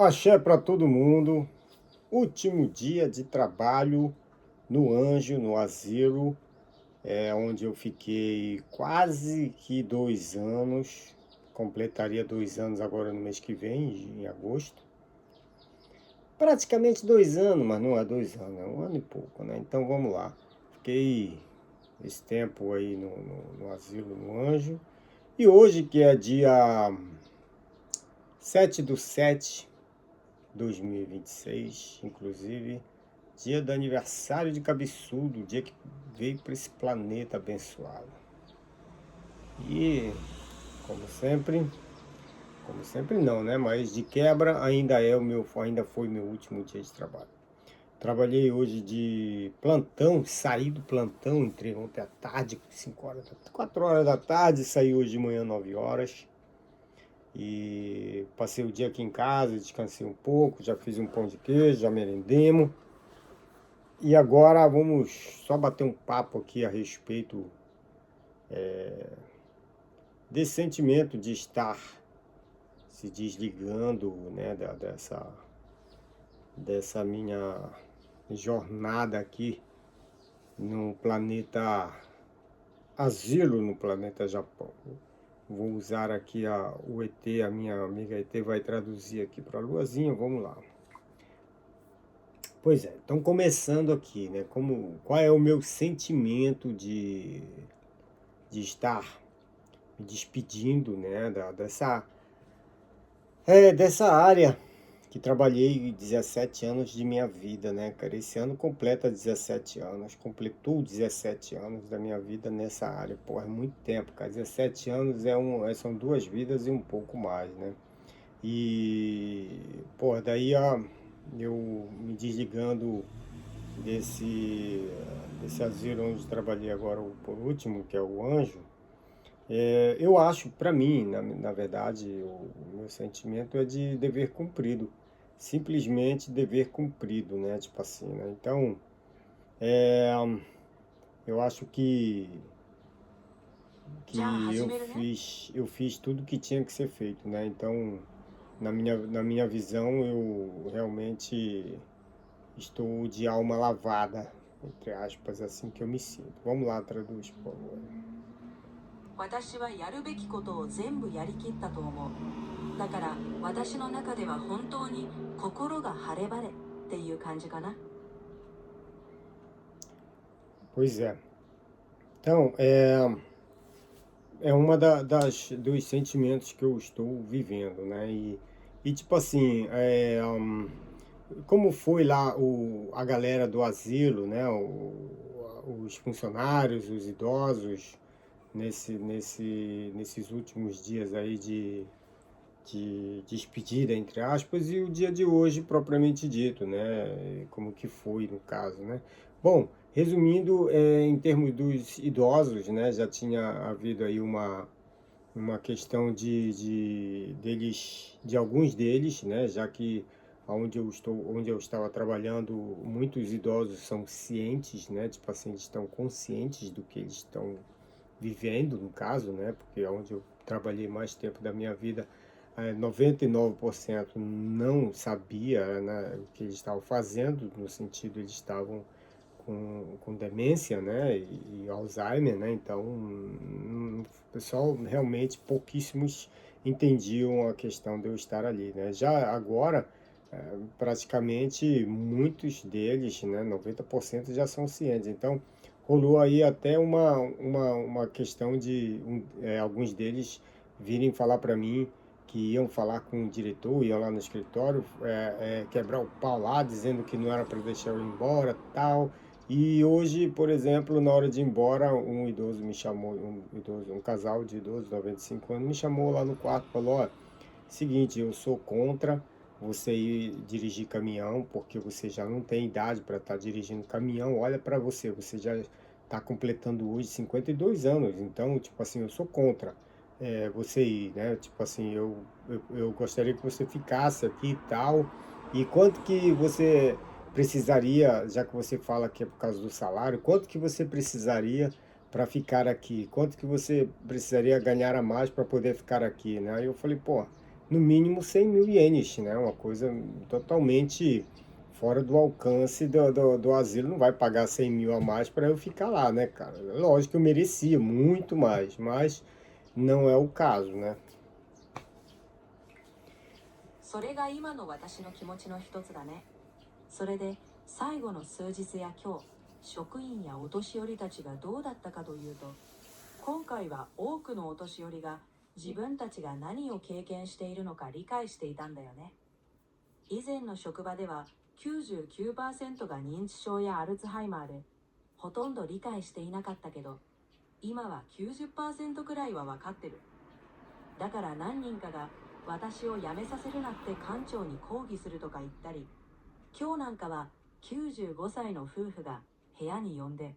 Axé para todo mundo. Último dia de trabalho no Anjo, no asilo, onde eu fiquei quase que 2 anos. Completaria 2 anos agora no mês que vem, em agosto. Praticamente 2 anos, mas não é 2 anos, é 1 ano e pouco, né? Então vamos lá. Fiquei esse tempo aí no asilo, no Anjo. E hoje, que é dia 7/7/2026, inclusive, dia do aniversário de Cabeçudo, o dia que veio para esse planeta abençoado. E, como sempre não, né? Mas de quebra ainda foi meu último dia de trabalho. Trabalhei hoje de plantão, saí do plantão, entrei ontem à tarde, 5 horas, 4 horas da tarde, saí hoje de manhã 9 horas. E passei o dia aqui em casa, descansei um pouco, já fiz um pão de queijo, já merendemos. E agora vamos só bater um papo aqui a respeito desse sentimento de estar se desligando, né, dessa minha jornada aqui no planeta Asilo, no planeta Japão. Vou usar aqui o ET, a minha amiga ET vai traduzir aqui para a luazinha, vamos lá. Pois é, então começando aqui, né, qual é o meu sentimento de estar me despedindo, né, dessa área que trabalhei 17 anos de minha vida, né, cara? Esse ano completa 17 anos, completou 17 anos da minha vida nessa área. Pô, é muito tempo, cara. 17 anos são 2 vidas e um pouco mais, né? E, pô, daí eu me desligando desse asilo onde trabalhei agora por último, que é o Anjo. Eu acho, para mim, na verdade, o meu sentimento é de dever cumprido. Simplesmente dever cumprido, né? Tipo assim, né? Então, eu acho que eu fiz tudo que tinha que ser feito, né? Então, na minha visão, eu realmente estou de alma lavada, entre aspas, assim que eu me sinto. Vamos lá, traduz, por favor. 私はやるべきことを全部やりきったと思う。だから私の中では本当に心が晴れ晴れっていう感じかな。Pois é. Então, é uma dos sentimentos que eu estou vivendo, né? E tipo assim, como foi lá a galera do asilo, né? Os funcionários, os idosos, nesses últimos dias aí de despedida, entre aspas, e o dia de hoje propriamente dito, né? Como que foi no caso, né? Bom, resumindo, em termos dos idosos, né? Já tinha havido aí uma questão de alguns deles, né? Já que onde eu estava trabalhando, muitos idosos são cientes, né? Tipo assim, eles estão conscientes do que eles estão vivendo, no caso, né? Porque onde eu trabalhei mais tempo da minha vida, 99% não sabia, né, o que eles estavam fazendo, no sentido eles estavam com demência, né, e Alzheimer, né, então o pessoal realmente pouquíssimos entendiam a questão de eu estar ali, né. Já agora, praticamente muitos deles, né, 90% já são cientes, então rolou aí até uma questão de alguns deles virem falar para mim que iam falar com o diretor, iam lá no escritório, quebrar o pau lá, dizendo que não era para deixar eu ir embora, tal. E hoje, por exemplo, na hora de ir embora, um idoso me chamou, um casal de idosos, 95 anos, me chamou lá no quarto, falou, ó, seguinte, eu sou contra você ir dirigir caminhão, porque você já não tem idade para estar dirigindo caminhão. Olha para você, você já está completando hoje 52 anos, então, tipo assim, eu sou contra você ir, né? Tipo assim, eu gostaria que você ficasse aqui e tal. E quanto que você precisaria, já que você fala que é por causa do salário, quanto que você precisaria para ficar aqui? Quanto que você precisaria ganhar a mais para poder ficar aqui, né? Aí eu falei, pô, no mínimo 100 mil ienes, né? Uma coisa totalmente fora do alcance do asilo. Não vai pagar 100 mil a mais para eu ficar lá, né, cara? Lógico que eu merecia muito mais, mas não é o caso, né? それが今の私の気持ちの一つだね。それで最後の数日や今日、職員やお年寄りたちがどうだったかというと、今回は多くのお年寄りが自分たちが何を経験しているのか理解していたんだよね。以前の職場では 99% が認知症やアルツハイマーでほとんど理解していなかったけど、今は 90% くらいは分かってる。だから何人かが私を辞めさせるなって館長に抗議するとか言ったり、今日なんかは95歳の夫婦が部屋に呼んで、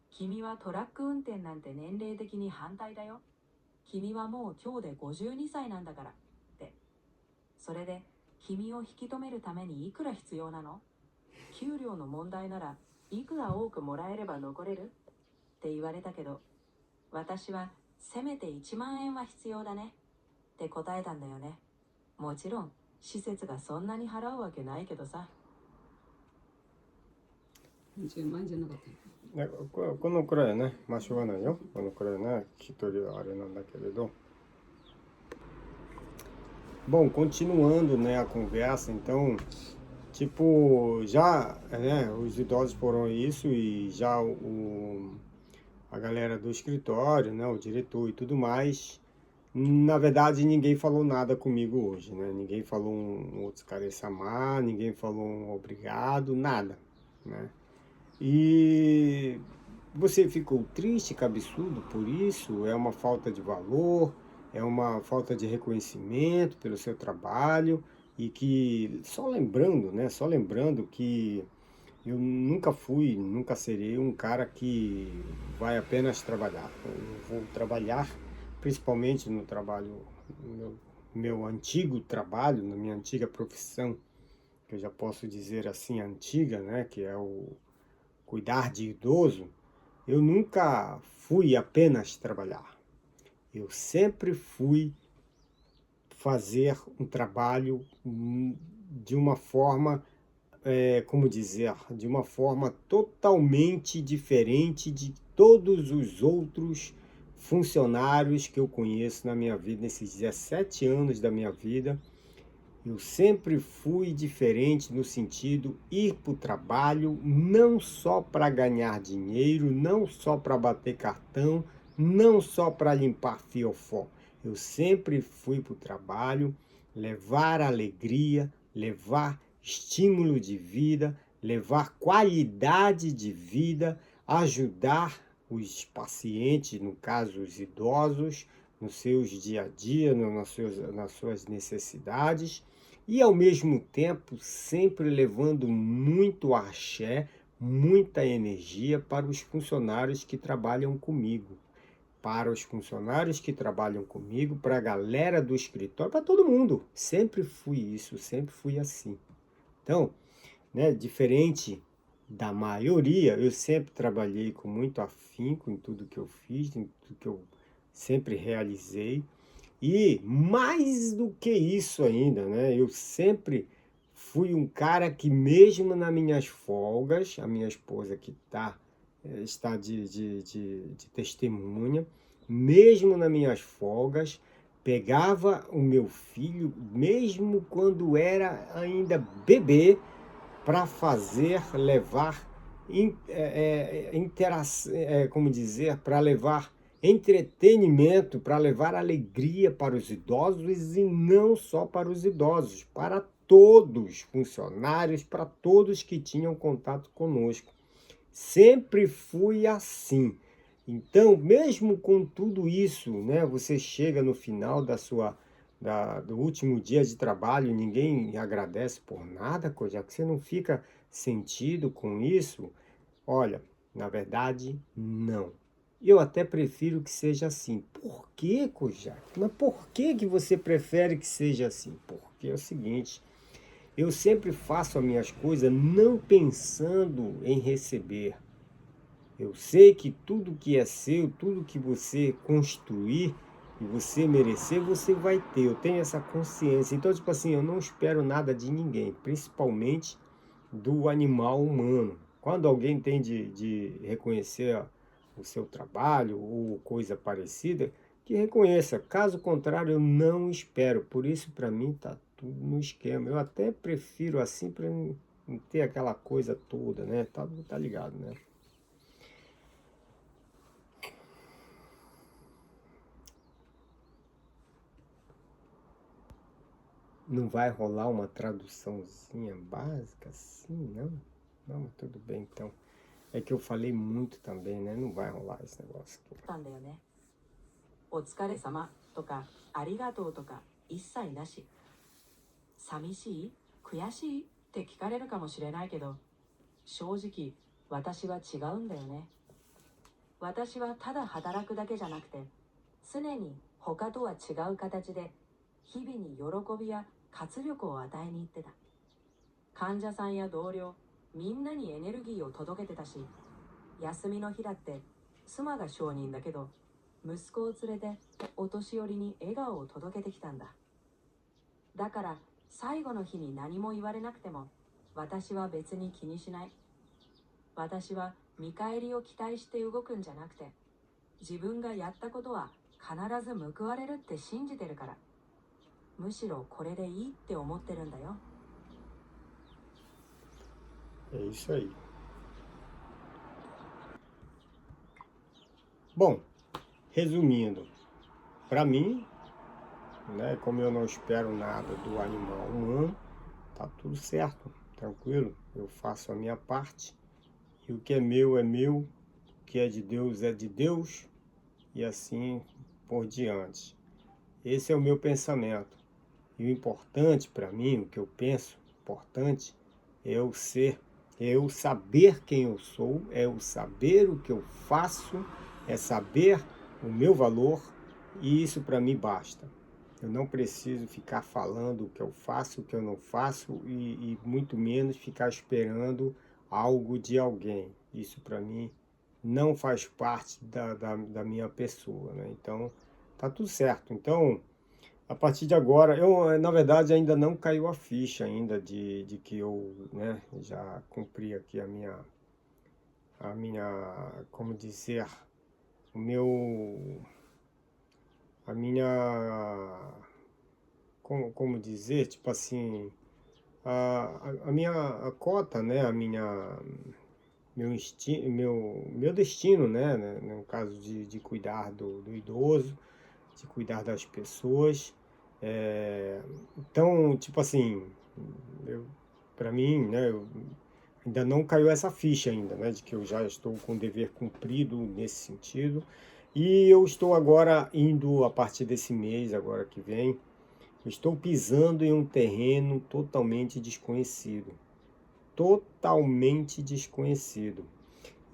君はトラック運転なんて年齢的に反対だよ。君はもう今日で52歳なんだからって。それで君を引き止めるためにいくら必要なの？給料の問題ならいくら多くもらえれば残れる？って言われたけど、私はせめて1万円は必要だねって答えたんだよね。もちろん施設がそんなに払うわけないけどさ。10万じゃなかったの。このくらいね、まあしょうがないよ。このくらいね、聞き取りはあれなんだけれど。Bom, continuando, né, a conversa, então, tipo, já, né, os idosos foram isso e já a galera do escritório, né, o diretor e tudo mais, na verdade ninguém falou nada comigo hoje, né, ninguém falou um outro careçamar, ninguém falou um obrigado, nada, né, e você ficou triste, cabeçudo por isso? É uma falta de valor? É uma falta de reconhecimento pelo seu trabalho? E que, só lembrando, né? Só lembrando que eu nunca fui, nunca serei um cara que vai apenas trabalhar. Eu vou trabalhar, principalmente no trabalho, meu antigo trabalho, na minha antiga profissão, que eu já posso dizer assim, antiga, né? Que é o cuidar de idoso. Eu nunca fui apenas trabalhar. Eu sempre fui fazer um trabalho de uma forma, como dizer, de uma forma totalmente diferente de todos os outros funcionários que eu conheço na minha vida, nesses 17 anos da minha vida. Eu sempre fui diferente no sentido ir para o trabalho não só para ganhar dinheiro, não só para bater cartão, não só para limpar fiofó. Eu sempre fui para o trabalho levar alegria, levar estímulo de vida, levar qualidade de vida, ajudar os pacientes, no caso os idosos, nos seus dia a dia, nas suas necessidades. E ao mesmo tempo sempre levando muito axé, muita energia para os funcionários que trabalham comigo. Para os funcionários que trabalham comigo, para a galera do escritório, para todo mundo. Sempre fui isso, sempre fui assim. Então, né, diferente da maioria, eu sempre trabalhei com muito afinco em tudo que eu fiz, em tudo que eu sempre realizei. E mais do que isso ainda, né? Eu sempre fui um cara que mesmo nas minhas folgas, a minha esposa que está de testemunha, mesmo nas minhas folgas, pegava o meu filho, mesmo quando era ainda bebê, para levar, como dizer, para levar entretenimento, para levar alegria para os idosos e não só para os idosos, para todos, funcionários, para todos que tinham contato conosco. Sempre fui assim. Então, mesmo com tudo isso, né, você chega no final do último dia de trabalho, ninguém agradece por nada, já que você não fica sentido com isso. Olha, na verdade, não. Eu até prefiro que seja assim. Por que, Kojak? Mas por que você prefere que seja assim? Porque é o seguinte, eu sempre faço as minhas coisas não pensando em receber. Eu sei que tudo que é seu, tudo que você construir, e você merecer, você vai ter. Eu tenho essa consciência. Então, tipo assim, eu não espero nada de ninguém, principalmente do animal humano. Quando alguém tem de reconhecer o seu trabalho ou coisa parecida, que reconheça. Caso contrário, eu não espero. Por isso, para mim, tá tudo no esquema. Eu até prefiro assim para não ter aquela coisa toda, né? Tá ligado, né? Não vai rolar uma traduçãozinha básica assim, não? Não, mas tudo bem então. É que eu falei muito também, né? Não vai rolar esse negócio aqui. たんだよね。お疲れ様とかありがとうとか一切なし。寂しい悔しいって聞かれるかもしれないけど、正直私は違うんだよね。私はただ働くだけじゃなくて、常に他とは違う形で日々に喜びや活力を与えに行ってた。患者さんや同僚、みんなにエネルギーを届けてたし、休みの日だって妻が証人だけど、息子を連れてお年寄りに笑顔を届けてきたんだ。だから最後の日に何も言われなくても、私は別に気にしない。私は見返りを期待して動くんじゃなくて、自分がやったことは必ず報われるって信じてるから。むしろこれでいいって思ってるんだよ。É isso aí. Bom, resumindo, para mim, né, como eu não espero nada do animal humano, tá tudo certo, tranquilo. Eu faço a minha parte e o que é meu, o que é de Deus e assim por diante. Esse é o meu pensamento. E o importante para mim, o que eu penso, importante, é eu ser, é eu saber quem eu sou, é eu saber o que eu faço, é saber o meu valor, e isso para mim basta. Eu não preciso ficar falando o que eu faço, o que eu não faço, e muito menos ficar esperando algo de alguém. Isso para mim não faz parte da minha pessoa, né? Então, tá tudo certo. Então, a partir de agora, eu, na verdade, ainda não caiu a ficha ainda de que eu, né, já cumpri aqui como dizer, o meu, a minha, como dizer, tipo assim, a minha a cota, né, meu destino, né, no caso de cuidar do idoso, de cuidar das pessoas. Então, tipo assim, para mim, né, ainda não caiu essa ficha ainda, né, de que eu já estou com o dever cumprido nesse sentido. E eu estou agora indo, a partir desse mês, agora que vem, eu estou pisando em um terreno totalmente desconhecido. Totalmente desconhecido.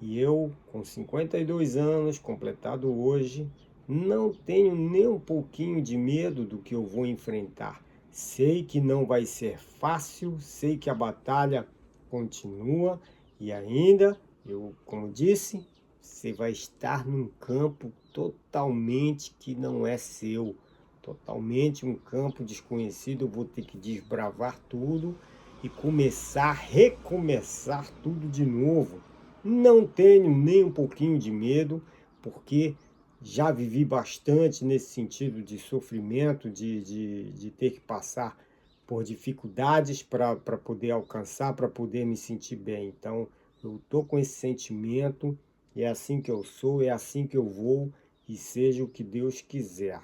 E eu, com 52 anos, completado hoje, não tenho nem um pouquinho de medo do que eu vou enfrentar. Sei que não vai ser fácil, sei que a batalha continua e ainda, eu, como disse, você vai estar num campo totalmente que não é seu, totalmente um campo desconhecido. Eu vou ter que desbravar tudo e recomeçar tudo de novo. Não tenho nem um pouquinho de medo, porque já vivi bastante nesse sentido de sofrimento, de ter que passar por dificuldades para poder alcançar, para poder me sentir bem. Então, eu estou com esse sentimento, é assim que eu sou, é assim que eu vou, e seja o que Deus quiser.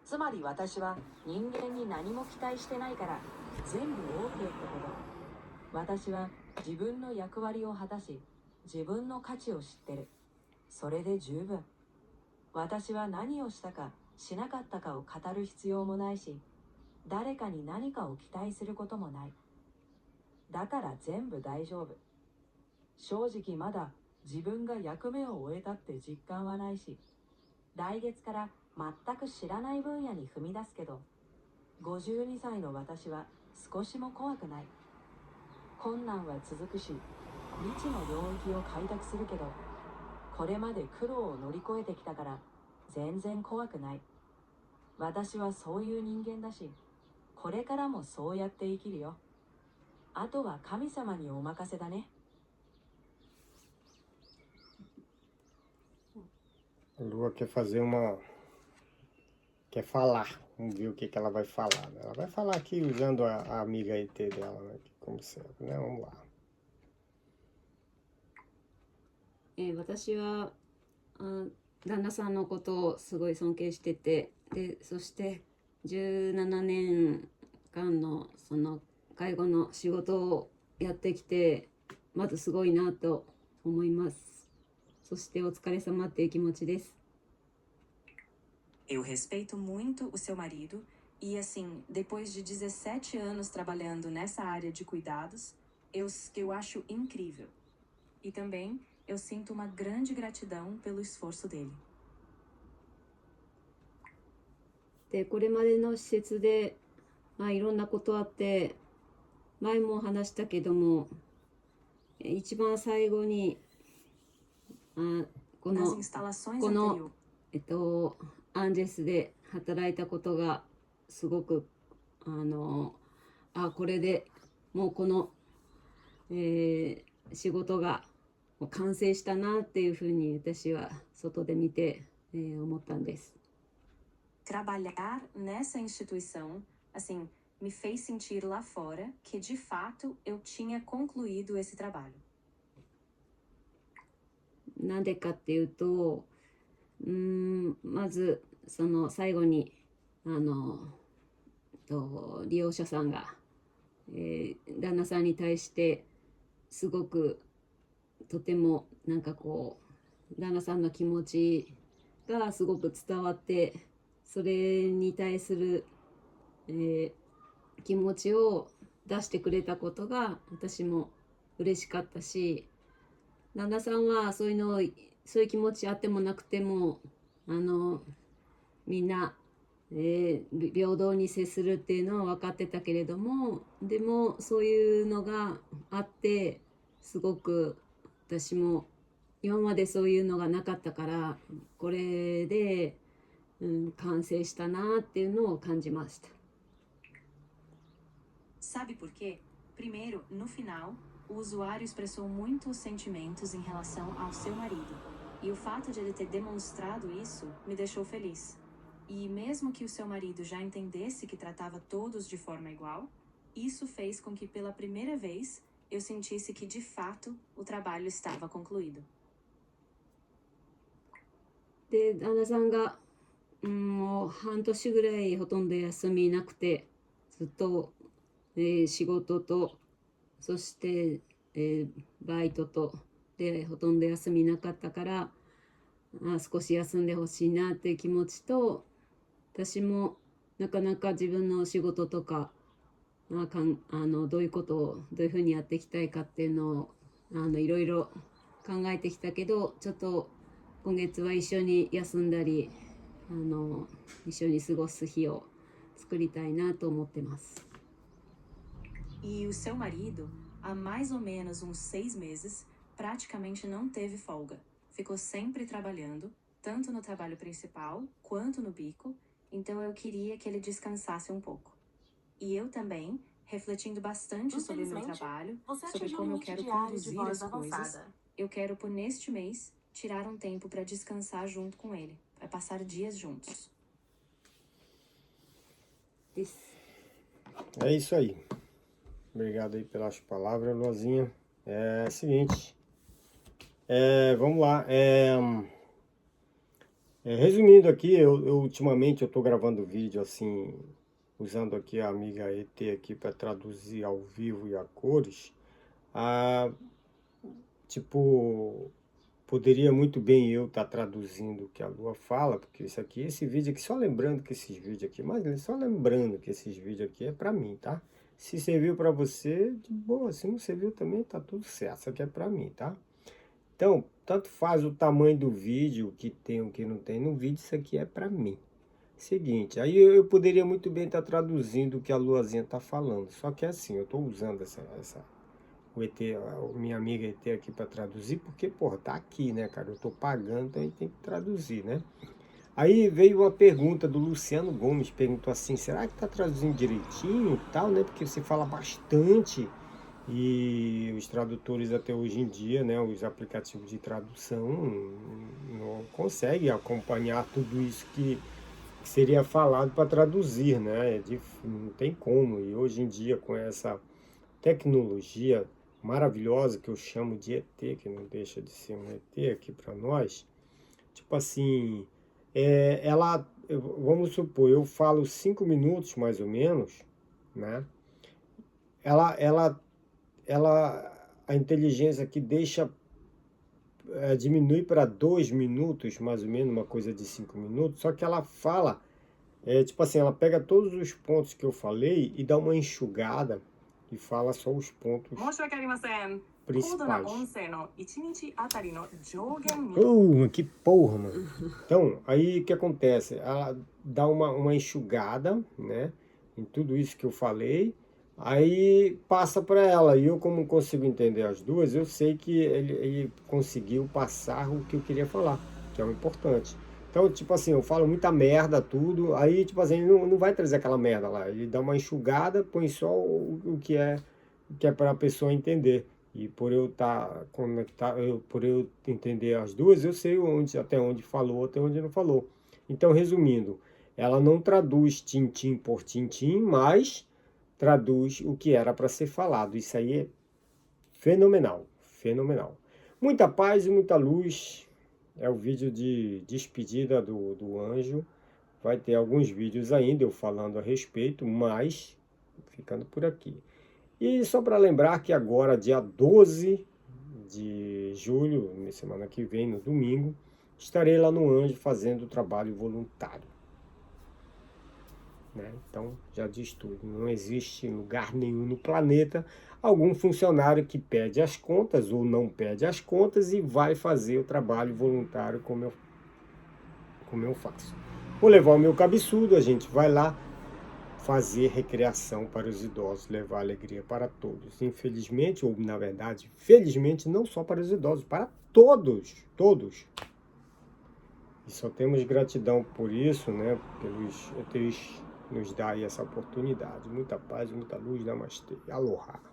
つまり私は人間に何も期待してないから全部 OK ってこと。私は自分の役割を果たし、自分の価値を知ってる。それで十分。私は何をしたかしなかったかを語る必要もないし、誰かに何かを期待することもない。だから全部大丈夫。正直まだ自分が役目を終えたって実感はないし、来月から全く知らない分野に踏み出すけど、52歳の私は少しも怖くない。困難は続くし、未知の領域を開拓するけど、これまで苦労を乗り越えてきたから全然怖くない。私はそういう人間だし、これからもそうやって生きるよ。あとは神様にお任せだね。A Lua quer fazer uma... Quer falar. Vamos ver o que ela vai falar, né? Ela vai falar aqui usando a amiga ET dela, né? Como sempre, né? Vamos lá. 私は旦那さんのことをすごい尊敬してて、でそして17年間のその介護の仕事をやってきて、まずすごいなと思います。そしてお疲れ様っていう気持ちです。 Eu respeito muito o seu marido e, assim, depois de 17 anos trabalhando nessa área de cuidados, eu acho incrível. E também eu sinto uma grande gratidão pelo esforço dele. でこれまでの施設で、いろんなことあって、前も話したけども、一番最後にこのアンジェスで働いたことがすごくこれでもうこの、仕事が完成したなっていうふうに私は外で見て、思ったんです。Trabalhar nessa instituição, assim, me fez sentir lá fora que de fato eu tinha concluído esse trabalho. なんでかっていうと、まずその最後に利用者さんが、旦那さんに対してすごくとてもなんかこう旦那さんの気持ちがすごく伝わって、それに対する、気持ちを出してくれたことが私も嬉しかったし、旦那さんはそういう気持ちあってもなくてもみんな、平等に接するっていうのは分かってたけれども、でもそういうのがあってすごく私も今までそういうのがなかったから、これで、完成したなっていうのを感じました。 Sabe por quê? Primeiro, no final, o usuário expressou muitos sentimentos em relação ao seu marido, e o fato de ele ter demonstrado isso me deixou feliz. E mesmo que o seu marido já entendesse que tratava todos de forma igual, isso fez com que pela primeira vez eu sentisse que de fato o trabalho estava concluído. で旦那さんがもう半年ぐらいほとんど休みなくて、ずっと、仕事とそして、バイトとでほとんど休みなかったから、少し休んでほしいなっていう気持ちと、私もなかなか自分の仕事とか、どういうことをどういうふうにやっていきたいかっていうのをいろいろ考えてきたけど、ちょっと今月は一緒に休んだり一緒に過ごす日を作りたいなと思ってます。 E o seu marido, há mais ou menos uns 6 meses, praticamente não teve folga. Ficou sempre trabalhando, tanto no trabalho principal quanto no bico, então eu queria que ele descansasse um pouco. E eu também, refletindo bastante sobre o meu trabalho, sobre como eu quero conduzir as coisas, eu quero por neste mês tirar um tempo para descansar junto com ele, para passar dias juntos. É isso aí. Obrigado aí pelas palavras, Luazinha. É o seguinte, vamos lá. Resumindo aqui, eu ultimamente eu tô gravando vídeo assim, usando aqui a amiga ET aqui para traduzir ao vivo e a cores. Tipo, poderia muito bem eu estar traduzindo o que a Lua fala, porque esse vídeo aqui, só lembrando que esses vídeos aqui, mas só lembrando que esses vídeos aqui é para mim, tá? Se serviu para você, de boa. Se não serviu também, tá tudo certo. Isso aqui é para mim, tá? Então, tanto faz o tamanho do vídeo, o que tem, o que não tem no vídeo, isso aqui é para mim. Seguinte, aí eu poderia muito bem estar traduzindo o que a Luazinha tá falando. Só que assim, eu tô usando o ET, a minha amiga ET aqui para traduzir, porque, porra, tá aqui, né, cara? Eu tô pagando, então a gente tem que traduzir, né? Aí veio uma pergunta do Luciano Gomes, perguntou assim, será que tá traduzindo direitinho e tal, né? Porque você fala bastante e os tradutores até hoje em dia, né, os aplicativos de tradução não conseguem acompanhar tudo isso que seria falado para traduzir, né? Não tem como. E hoje em dia, com essa tecnologia maravilhosa que eu chamo de ET, que não deixa de ser um ET aqui para nós, tipo assim, vamos supor, eu falo 5 minutos mais ou menos, né? Ela, ela, a inteligência que deixa diminui para 2 minutos, mais ou menos, uma coisa de 5 minutos, só que ela fala, tipo assim, ela pega todos os pontos que eu falei e dá uma enxugada e fala só os pontos 申し訳ありません。高度な principais. 音声の1日あたりの上限に Que porra, mano. Então, aí o que acontece? Ela dá uma enxugada, né, em tudo isso que eu falei, aí passa para ela. E eu, como consigo entender as duas, eu sei que ele conseguiu passar o que eu queria falar, que é o importante. Então, tipo assim, eu falo muita merda, tudo, aí, tipo assim, ele não vai trazer aquela merda lá. Ele dá uma enxugada, põe só o que é para a pessoa entender. E por eu estar conectado, por eu entender as duas, eu sei até onde falou, até onde não falou. Então, resumindo, ela não traduz tintim por tintim, mas traduz o que era para ser falado. Isso aí é fenomenal, fenomenal. Muita paz e muita luz. É o vídeo de despedida do anjo. Vai ter alguns vídeos ainda eu falando a respeito, mas ficando por aqui. E só para lembrar que agora, dia 12 de julho, semana que vem, no domingo, estarei lá no Anjo fazendo trabalho voluntário. Né? Então, já diz tudo. Não existe em lugar nenhum no planeta algum funcionário que pede as contas ou não pede as contas e vai fazer o trabalho voluntário como eu faço. Vou levar o meu cabeçudo, a gente vai lá fazer recreação para os idosos, levar alegria para todos. Infelizmente, ou na verdade, felizmente, não só para os idosos, para todos, todos. E só temos gratidão por isso, né? Pelos ETs nos dar aí essa oportunidade. Muita paz, muita luz, namastê. Aloha.